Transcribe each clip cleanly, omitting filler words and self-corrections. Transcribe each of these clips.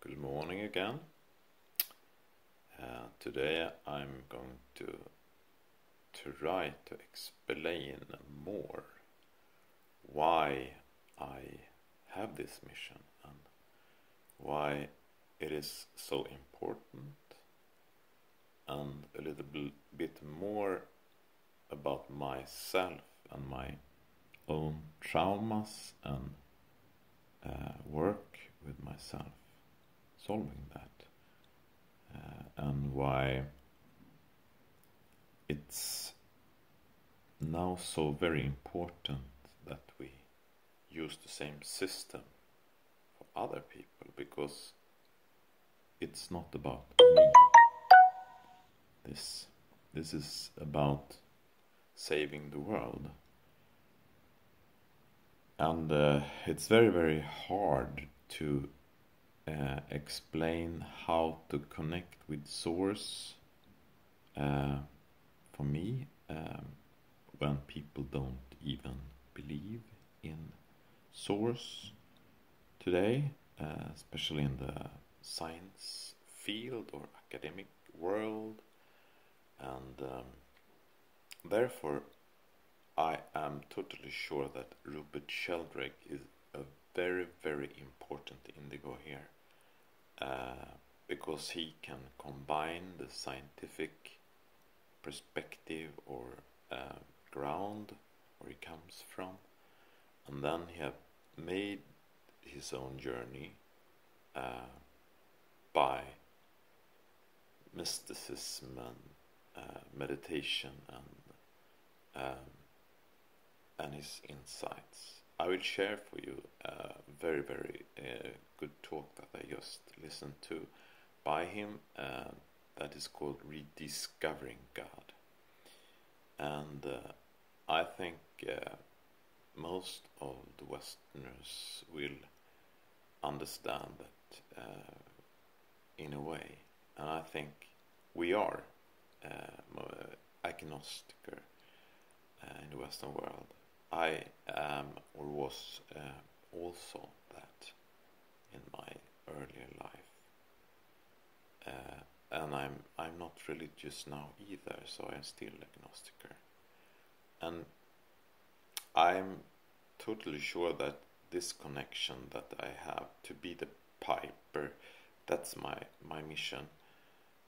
Good morning again. Today I'm going to try to explain more why I have this mission and why it is so important, and a little bit more about myself and my own traumas and work with myself, solving that, and why it's now so very important that we use the same system for other people, because it's not about me. This is about saving the world. And it's very, very hard to explain how to connect with Source for me when people don't even believe in Source today, especially in the science field or academic world. And therefore I am totally sure that Rupert Sheldrake is a very, very important indigo here, because he can combine the scientific perspective or ground where he comes from, and then he have made his own journey by mysticism and meditation and his insights. I will share for you a very, very good talk that I just listened to by him, that is called Rediscovering God. And I think most of the Westerners will understand that in a way. And I think we are agnostiker in the Western world. I am or was also that in my earlier life, and I'm not religious now either, so I'm still agnostiker. And I'm totally sure that this connection that I have to be the piper, that's my mission,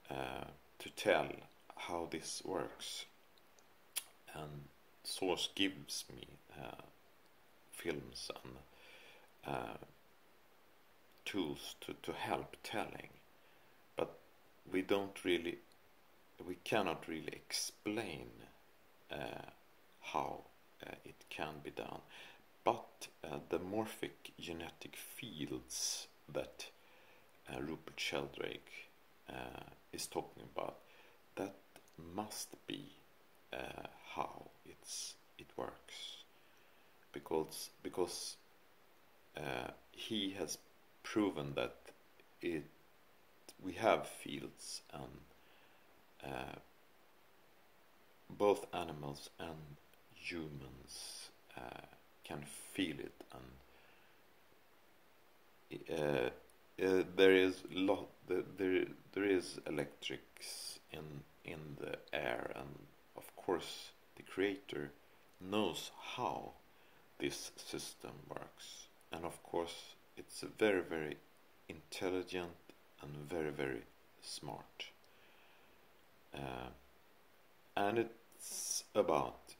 to tell how this works. And Source gives me films and tools to help telling, but we cannot really explain how it can be done. But the morphic genetic fields that Rupert Sheldrake is talking about, that must be how it works, because he has proven that we have fields, and both animals and humans can feel it, and there is electrics in the air, and of course the creator knows how this system works, and of course it's very, very intelligent and very, very smart, and it's about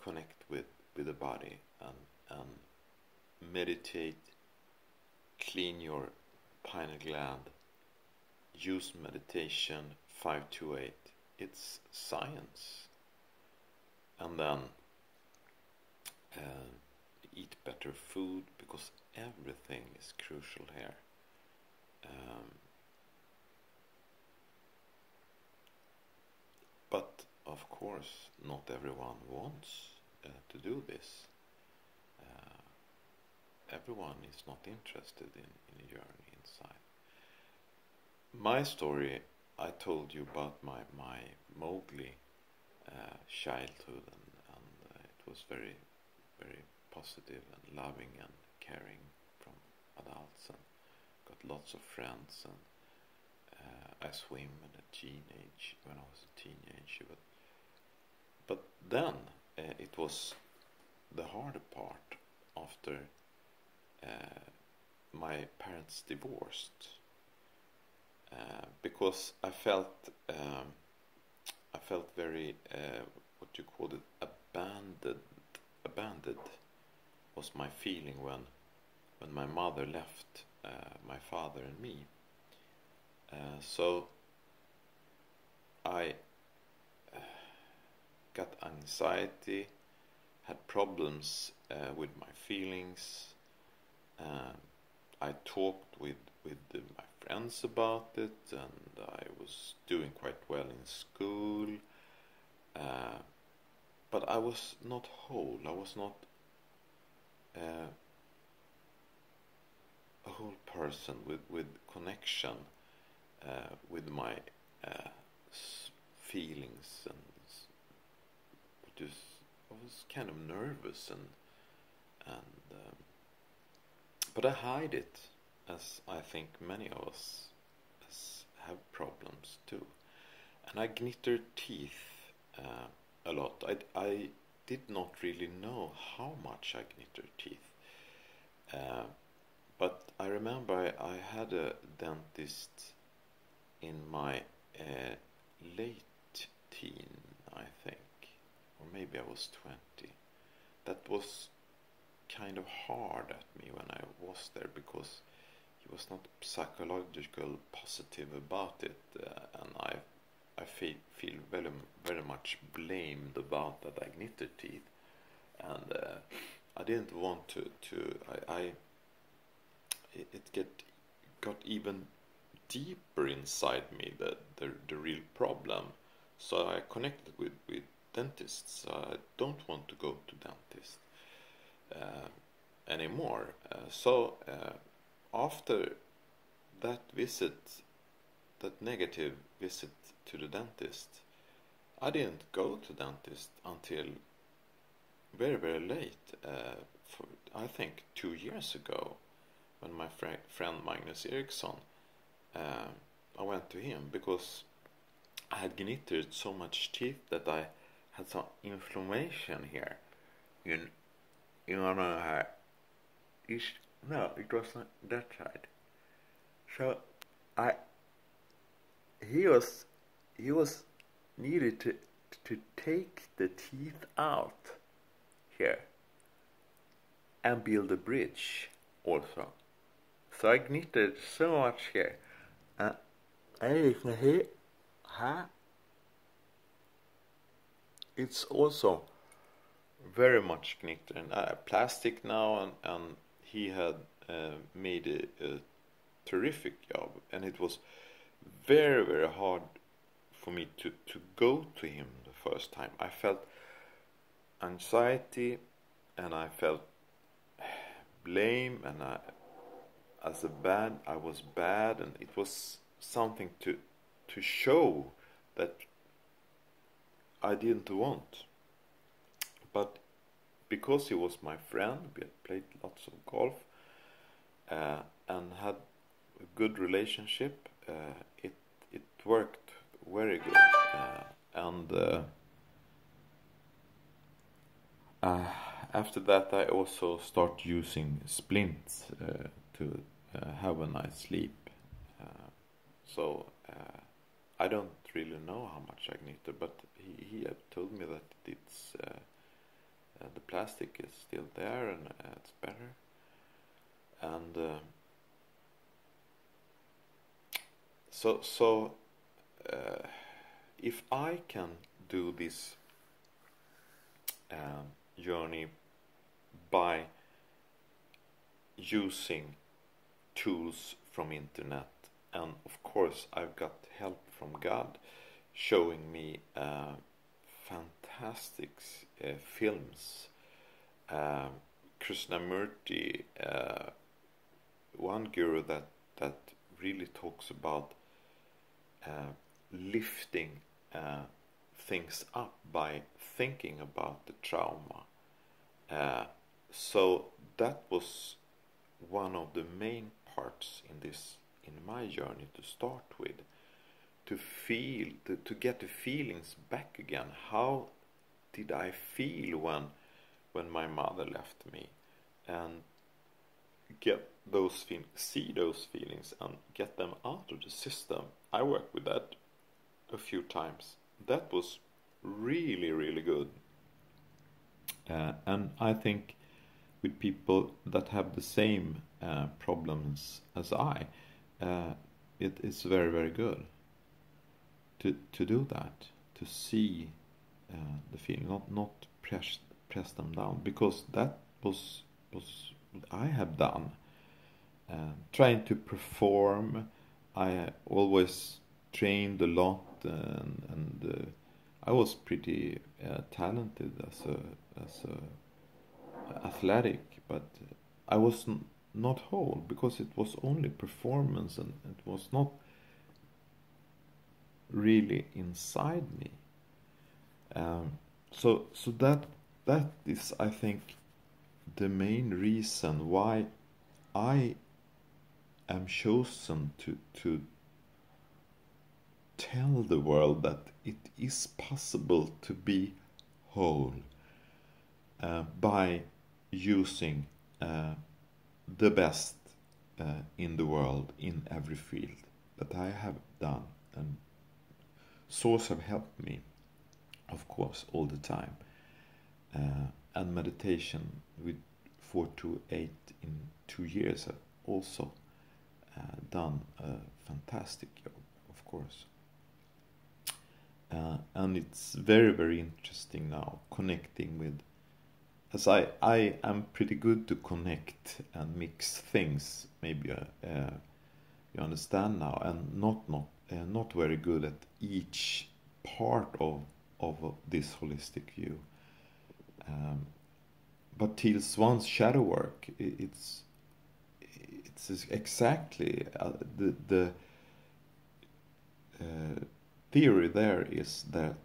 connect with the body and meditate, clean your pineal gland, use meditation 528. It's science. And then eat better food, because everything is crucial here. But of course not everyone wants to do this. Everyone is not interested in a journey inside. My story, I told you about my Mowgli childhood, and it was very, very positive and loving and caring from adults. and got lots of friends, and I swim when I was a teenager, but then it was the harder part after my parents divorced, because I felt very what you call it, abandoned was my feeling when my mother left my father and me. So I got anxiety, had problems with my feelings. I talked with my friends about it, and I was doing quite well in school. But I was not whole. I was not a whole person with connection with my feelings, and just I was kind of nervous, and but I hide it, as I think many of us have problems too. And I gnittered teeth a lot. I did not really know how much I gnittered teeth. But I remember I had a dentist in my late teen, I think, or maybe I was 20. That was kind of hard at me when I was there, because he was not psychological positive about it, and I feel very, very much blamed about that I gnittered teeth, and I didn't want to it got even deeper inside me, the real problem. So I connected with dentists. I don't want to go to dentist anymore. So after that visit, that negative visit to the dentist, I didn't go to dentist until very, very late. For I think 2 years ago, when my friend Magnus Eriksson, I went to him because I had gnittered so much teeth that I had some inflammation here in one of her. No, it was not that side. So he was needed to take the teeth out here and build a bridge also. So I gnittered so much here. And you can hear, it's also very much gnittered, and plastic now, and he had made a terrific job, and it was very, very hard for me to go to him the first time. I felt anxiety, and I felt blame, and I was bad, and it was something to show that I didn't want. But because he was my friend, we had played lots of golf and had a good relationship, it worked very good. After that, I also start using splints to have a nice sleep. So I don't really know how much I gnittered, but he had told me that it's the plastic is still there, and it's better. And so if I can do this journey by using tools from internet, and of course I've got help from God showing me fantastic films. Krishnamurti, one guru that really talks about lifting things up by thinking about the trauma. So that was one of the main parts in my journey to start with, to feel, to get the feelings back again. How did I feel when my mother left me, and get those feelings, see those feelings and get them out of the system. I worked with that a few times. That was really, really good. And I think with people that have the same problems as I, it is very, very good to do that, to see the feeling, not press them down, because that was what I have done. Trying to perform, I always trained a lot, and I was pretty talented as a athletic, but I was not whole, because it was only performance, and it was not really inside me. So that is, I think, the main reason why I am chosen to tell the world that it is possible to be whole by using the best in the world in every field that I have done. And source have helped me, of course, all the time. And meditation with 428 in 2 years have also done a fantastic job, of course. And it's very, very interesting now, connecting with, as I am pretty good to connect and mix things, maybe you understand now, and not very good at each part of this holistic view. But Teal Swan's shadow work, it's exactly the theory there is that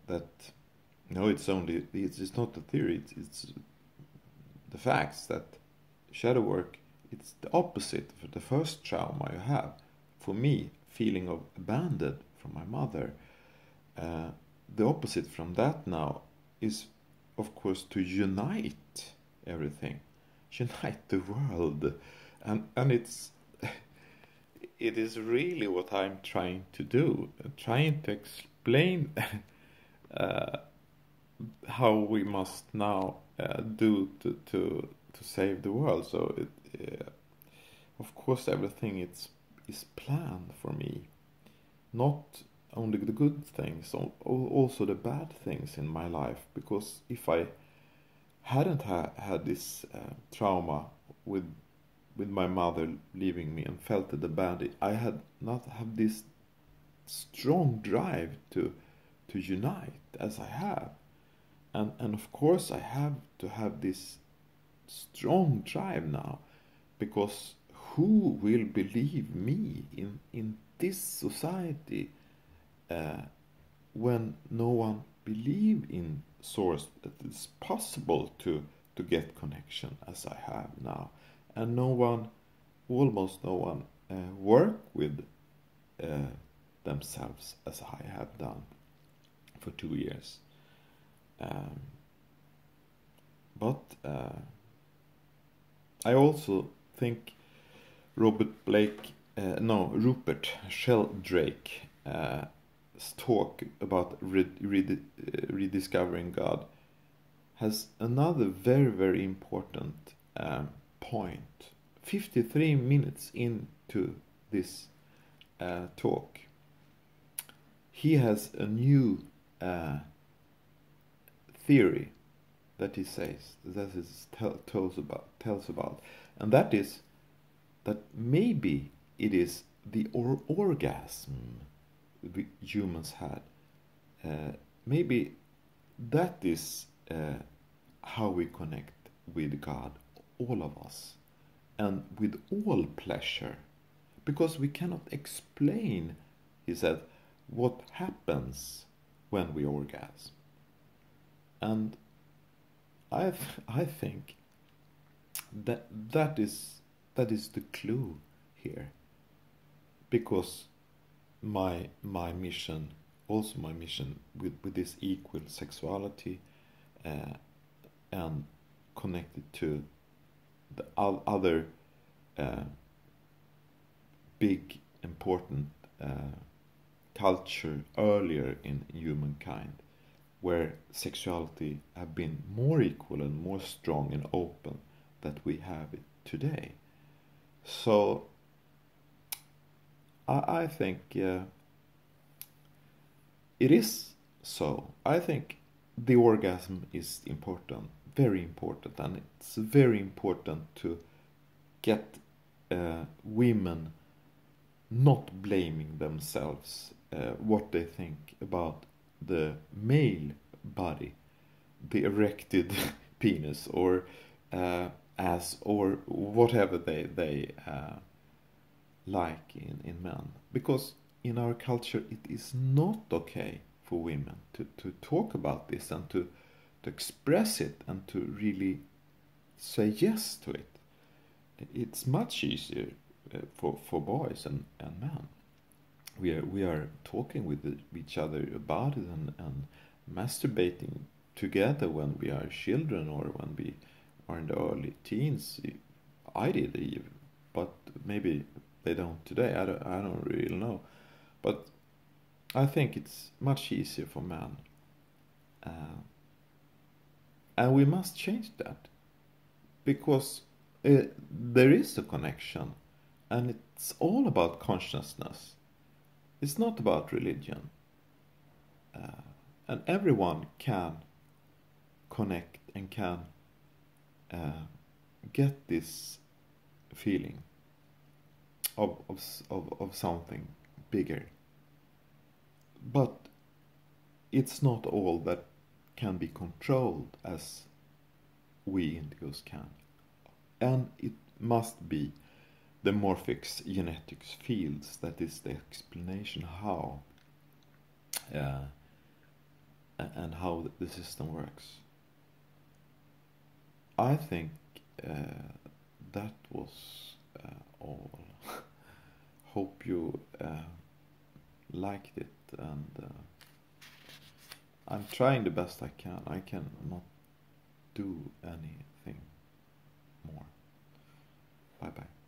no, it's not the theory, it's the facts that shadow work, it's the opposite of the first trauma you have. For me, feeling of abandoned from my mother, the opposite from that now is, of course, to unite everything, unite the world, and it is really what I'm trying to do, trying to explain how we must now do to save the world. So of course, everything is planned for me, not only the good things, also the bad things in my life. Because if I hadn't had this trauma with my mother leaving me and felt the bad, I had not have this strong drive to unite as I have, and of course I have to have this strong drive now, because who will believe me in this society when no one believe in source, that it's possible to get connection as I have now, and almost no one work with themselves as I have done for 2 years. But I also think Rupert Sheldrake's talk about rediscovering God has another very, very important point. 53 minutes into this talk, he has a new theory that he says, that is tells about, and that is that maybe it is the orgasm humans had. Maybe that is how we connect with God, all of us, and with all pleasure, because we cannot explain, he said, what happens when we orgasm. And I think that is the clue here, because my mission, also my mission with this equal sexuality, and connected to the other big important culture earlier in humankind, where sexuality have been more equal and more strong and open that we have it today. So I think it is so. I think the orgasm is important, very important, and it's very important to get women not blaming themselves what they think about the male body, the erected penis, or ass, or whatever they like in men. Because in our culture it is not okay for women to talk about this and to express it and to really say yes to it. It's much easier for boys and men. We are talking with each other about it and masturbating together when we are children or when we are in the early teens. I did even, but maybe they don't today. I don't really know, but I think it's much easier for men, and we must change that, because there is a connection, and it's all about consciousness. It's not about religion, and everyone can connect and can get this feeling of something bigger. But it's not all that can be controlled as we individuals can. And it must be the morphics genetics fields that is the explanation how and how the system works. I think that was all. Hope you liked it, and I'm trying the best I can. I cannot do anything more. Bye bye.